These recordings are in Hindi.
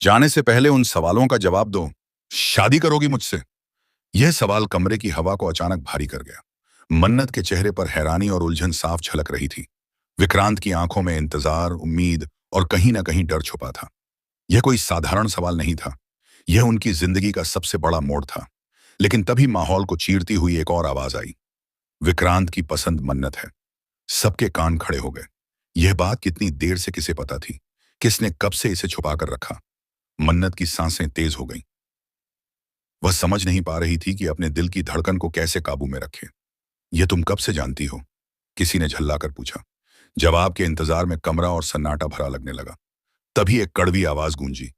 जाने से पहले उन सवालों का जवाब दो। शादी करोगी मुझसे? यह सवाल कमरे की हवा को अचानक भारी कर गया। मन्नत के चेहरे पर हैरानी और उलझन साफ झलक रही थी। विक्रांत की आंखों में इंतजार, उम्मीद और कहीं ना कहीं डर छुपा था। यह कोई साधारण सवाल नहीं था। यह उनकी जिंदगी का सबसे बड़ा मोड़ था। लेकिन तभी माहौल को चीरती हुई एक और आवाज आई। विक्रांत की पसंद मन्नत है। सबके कान खड़े हो गए। यह बात कितनी देर से किसे पता थी? किसने कब से इसे छुपा कर रखा? मन्नत की सांसें तेज हो गईं। वह समझ नहीं पा रही थी कि अपने दिल की धड़कन को कैसे काबू में रखे। यह तुम कब से जानती हो? किसी ने झल्लाकर पूछा। जवाब के इंतजार में कमरा और सन्नाटा भरा लगने लगा। तभी एक कड़वी आवाज गूंजी।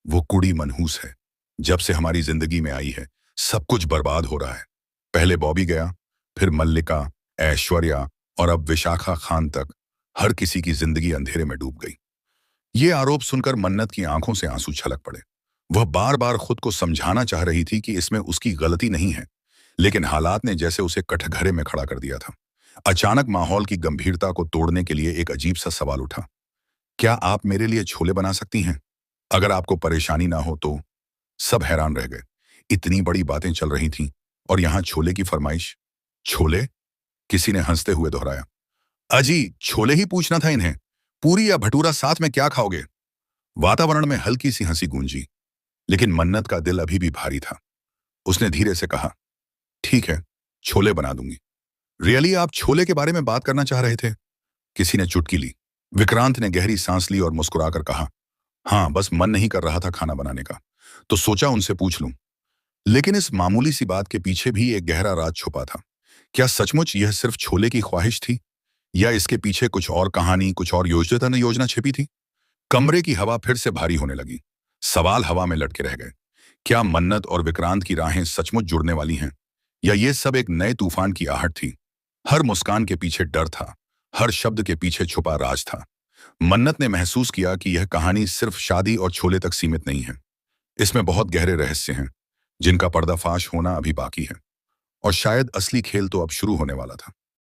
वो कुड़ी मनहूस है। जब से हमारी जिंदगी में आई है, सब कुछ बर्बाद हो रहा है। पहले बॉबी गया, फिर मल्लिका, ऐश्वर्या और अब विशाखा खान तक। हर किसी की जिंदगी अंधेरे में डूब गई। ये आरोप सुनकर मन्नत की आंखों से आंसू छलक पड़े। वह बार बार खुद को समझाना चाह रही थी कि इसमें उसकी गलती नहीं है, लेकिन हालात ने जैसे उसे कटघरे में खड़ा कर दिया था। अचानक माहौल की गंभीरता को तोड़ने के लिए एक अजीब सा सवाल उठा। क्या आप मेरे लिए छोले बना सकती हैं? अगर आपको परेशानी ना हो तो। सब हैरान रह गए। इतनी बड़ी बातें चल रही थीं और यहां छोले की फरमाइश। छोले? किसी ने हंसते हुए दोहराया। अजी, छोले ही पूछना था इन्हें। पूरी या भटूरा साथ में क्या खाओगे? वातावरण में हल्की सी हंसी गूंजी, लेकिन मन्नत का दिल अभी भी भारी था। उसने धीरे से कहा, ठीक है, छोले बना दूंगी। रियली आप छोले के बारे में बात करना चाह रहे थे? किसी ने चुटकी ली। विक्रांत ने गहरी सांस ली और मुस्कुराकर कहा, हाँ, बस मन नहीं कर रहा था खाना बनाने का, तो सोचा उनसे पूछ लूं। लेकिन इस मामूली सी बात के पीछे भी एक गहरा राज छुपा था। क्या सचमुच यह सिर्फ छोले की ख्वाहिश थी, या इसके पीछे कुछ और कहानी, कुछ और योजना छिपी थी? कमरे की हवा फिर से भारी होने लगी। सवाल हवा में लटके रह गए। क्या मन्नत और विक्रांत की राहें सचमुच जुड़ने वाली हैं, या ये सब एक नए तूफान की आहट थी? हर मुस्कान के पीछे डर था। हर शब्द के पीछे छुपा राज था। मन्नत ने महसूस किया कि यह कहानी सिर्फ शादी और छोले तक सीमित नहीं है। इसमें बहुत गहरे रहस्य हैं, जिनका पर्दाफाश होना अभी बाकी है। और शायद असली खेल तो अब शुरू होने वाला था।